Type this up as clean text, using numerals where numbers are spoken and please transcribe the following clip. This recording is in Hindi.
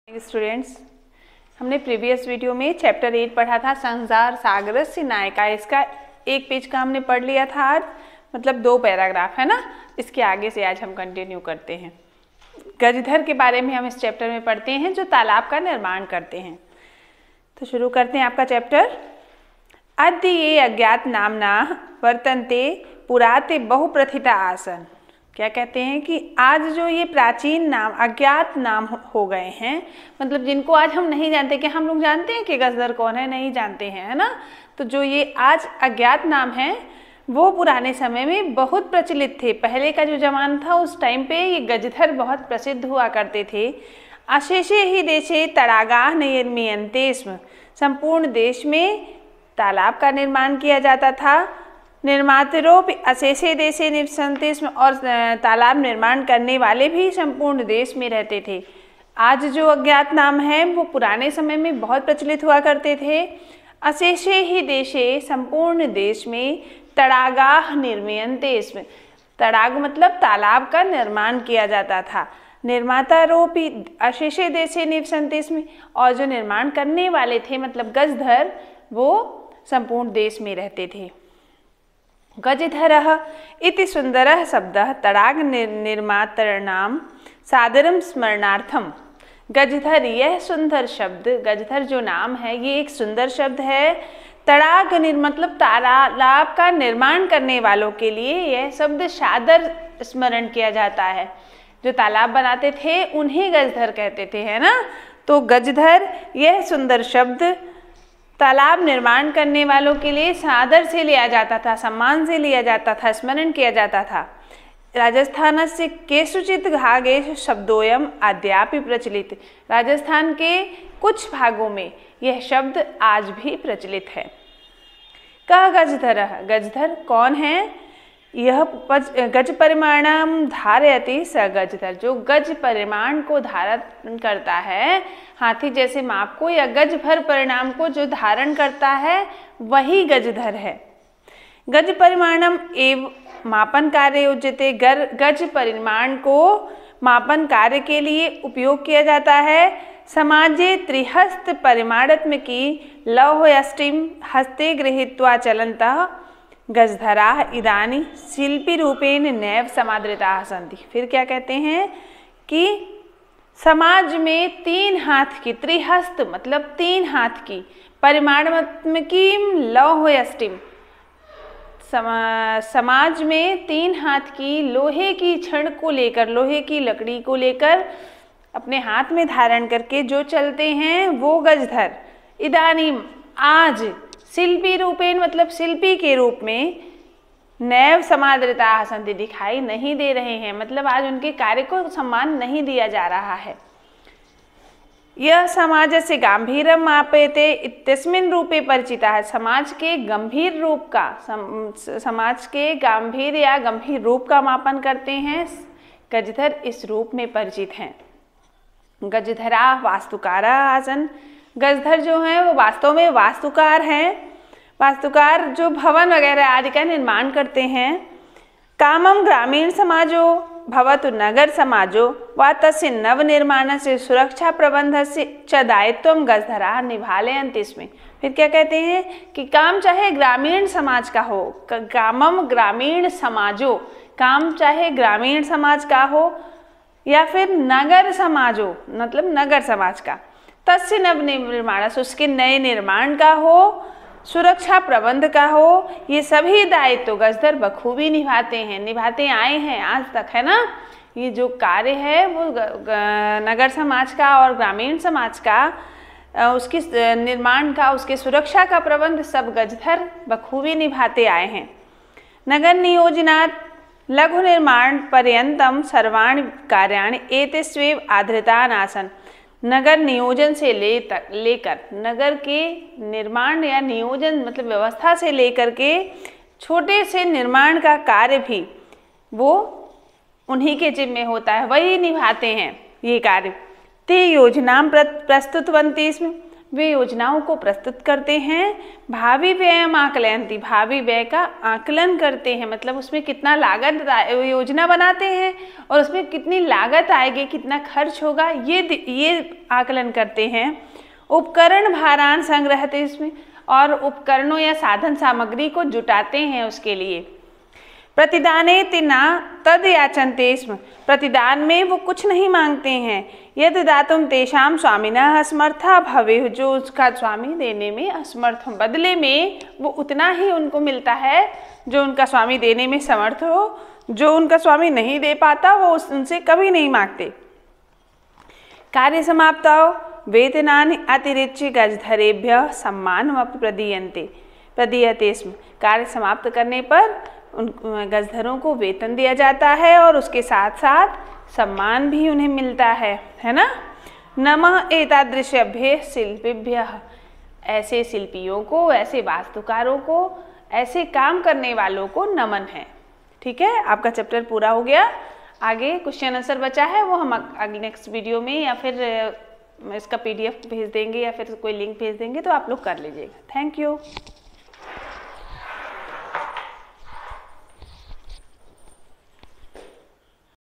स्टूडेंट्स, हमने प्रीवियस वीडियो में चैप्टर 8 पढ़ा था संसार सागरस्य नायिका। इसका एक पेज का हमने पढ़ लिया था आज, मतलब 2 पैराग्राफ है ना। इसके आगे से आज हम कंटिन्यू करते हैं। गजधर के बारे में हम इस चैप्टर में पढ़ते हैं जो तालाब का निर्माण करते हैं। तो शुरू करते हैं आपका चैप्टर। अद्य ये अज्ञात नामना वर्तन्ते पुराते बहुप्रथिता आसन। क्या कहते हैं कि आज जो ये प्राचीन नाम अज्ञात नाम हो गए हैं, मतलब जिनको आज हम नहीं जानते। कि हम लोग जानते हैं कि गजधर कौन है? नहीं जानते हैं, है ना। तो जो ये आज अज्ञात नाम है वो पुराने समय में बहुत प्रचलित थे। पहले का जो जमाना था उस टाइम पे ये गजधर बहुत प्रसिद्ध हुआ करते थे। अशेषे ही देशे तड़ागाः निर्मीयन्ते स्म। संपूर्ण देश में तालाब का निर्माण किया जाता था। निर्मातरोपि अशेषे देशे निवसन्ते स्म। और तालाब निर्माण करने वाले भी संपूर्ण देश में रहते थे। आज जो अज्ञात नाम है वो पुराने समय में बहुत प्रचलित हुआ करते थे। अशेषे ही देशे, संपूर्ण देश में, तड़ागाः निर्मीयन्ते स्म। तड़ाग मतलब तालाब का निर्माण किया जाता था। निर्मातारोपि अशेषे देशे निवसन्ते स्म। और जो निर्माण करने वाले थे मतलब गजधर, वो संपूर्ण देश में रहते थे। गजधरः इति सुंदरः शब्दः तड़ाग निर्मातॄणां सादरं स्मरणार्थम। गजधर, यह सुंदर शब्द, गजधर जो नाम है ये एक सुंदर शब्द है। तड़ाग मतलब तालाब का निर्माण करने वालों के लिए यह शब्द सादर स्मरण किया जाता है। जो तालाब बनाते थे उन्हें गजधर कहते थे, है ना। तो गजधर यह सुंदर शब्द तालाब निर्माण करने वालों के लिए सादर से लिया जाता था, सम्मान से लिया जाता था, स्मरण किया जाता था। राजस्थानस्य केषुचित् भागेषु शब्दोऽयम् अद्यापि प्रचलित। राजस्थान के कुछ भागों में यह शब्द आज भी प्रचलित है। कः गजधरः, गजधर कौन है? यह गज परिमाणम धारयति स गजधर। जो गज परिमाण को धारण करता है, हाथी जैसे माप को या गज भर परिणाम को जो धारण करता है वही गजधर है। गज परिमाणम एव मापन कार्य उच्यते। गज परिमाण को मापन कार्य के लिए उपयोग किया जाता है। समाजे त्रिहस्त परिमाणात्मकी लौहयष्टिं हस्ते गृहीत्वा चलन्तः गजधराः इदानीं शिल्पी रूपेण नैव समादृताः सन्ति। फिर क्या कहते हैं कि समाज में 3 हाथ की, त्रिहस्त मतलब 3 हाथ की, परिमाणात्मकी लौहयष्टिं, समाज में 3 हाथ की लोहे की छड़ को लेकर, लोहे की लकड़ी को लेकर अपने हाथ में धारण करके जो चलते हैं वो गजधर। इदानीम आज, शिल्पी रूपेण मतलब शिल्पी के रूप में, नैव समादृताः सन्ति दिखाई नहीं दे रहे हैं, मतलब आज उनके कार्य को सम्मान नहीं दिया जा रहा है। यह समाजस्य गांभीर्यं मापयते इत्यस्मिन् रूपे परिचिता है। समाज के गंभीर रूप का, समाज के गांभीर्य या गंभीर रूप का मापन करते हैं। गजधर इस रूप में परिचित हैं। गजधरा वास्तुकारा आसन। गजधर जो हैं वो वास्तव में वास्तुकार हैं। वास्तुकार जो भवन वगैरह आदि का निर्माण करते हैं। कामम ग्रामीण समाजो भवतु नगर समाजो वा तस्य नवनिर्माणस्य सुरक्षा प्रबंधस्य च दायित्वं गजधराः निभालयन्ति स्म। फिर क्या कहते हैं कि काम चाहे ग्रामीण समाज का हो, कामम ग्रामीण समाजो, काम चाहे ग्रामीण समाज का हो या फिर नगर समाजो मतलब नगर समाज का, तस्य नवनिर्माण उसके नए निर्माण का हो, सुरक्षा प्रबंध का हो, ये सभी दायित्व गजधर बखूबी निभाते हैं, निभाते आए हैं आज तक, है ना। ये जो कार्य है वो नगर समाज का और ग्रामीण समाज का, उसकी निर्माण का, उसके सुरक्षा का प्रबंध सब गजधर बखूबी निभाते आए हैं। नगर नियोजनात् लघु निर्माण पर्यंतम सर्वाणि कार्याणि एतेष्वेव आधृतान् आसन्। नगर नियोजन से लेकर नगर के निर्माण या नियोजन मतलब व्यवस्था से लेकर के छोटे से निर्माण का कार्य भी वो उन्हीं के जिम्मे होता है, वही निभाते हैं ये कार्य। ते योजनां प्रस्तुतवन्ति स्म। वे योजनाओं को प्रस्तुत करते हैं। भावी व्यय आकलयन्ति, भावी व्यय का आकलन करते हैं, मतलब उसमें कितना लागत, योजना बनाते हैं और उसमें कितनी लागत आएगी, कितना खर्च होगा, ये आकलन करते हैं। उपकरण भारान संग्रहते, इसमें और उपकरणों या साधन सामग्री को जुटाते हैं उसके लिए। प्रतिदाने तिना तद याचन्ते स्म, प्रतिदान में वो कुछ नहीं मांगते हैं। यदि दातुम तेषाम स्वामिनः असमर्था भवे, जो उसका स्वामी देने में असमर्थ हो, बदले में वो उतना ही उनको मिलता है जो उनका स्वामी देने में समर्थ हो। जो उनका स्वामी नहीं दे पाता वो उनसे कभी नहीं मांगते। कार्य समाप्त हो वेतनानि अतिरिच्य गजधरेभ्यः सम्मानमपि प्रदीयते स्म, कार्य समाप्त करने पर उन गजधरों को वेतन दिया जाता है और उसके साथ साथ सम्मान भी उन्हें मिलता है ना। नमः एतादृशेभ्यः शिल्पिभ्यः, ऐसे शिल्पियों को, ऐसे वास्तुकारों को, ऐसे काम करने वालों को नमन है। ठीक है, आपका चैप्टर पूरा हो गया। आगे क्वेश्चन आंसर बचा है, वो हम अगले नेक्स्ट वीडियो में या फिर इसका PDF भेज देंगे या फिर कोई लिंक भेज देंगे, तो आप लोग कर लीजिएगा। Thank you.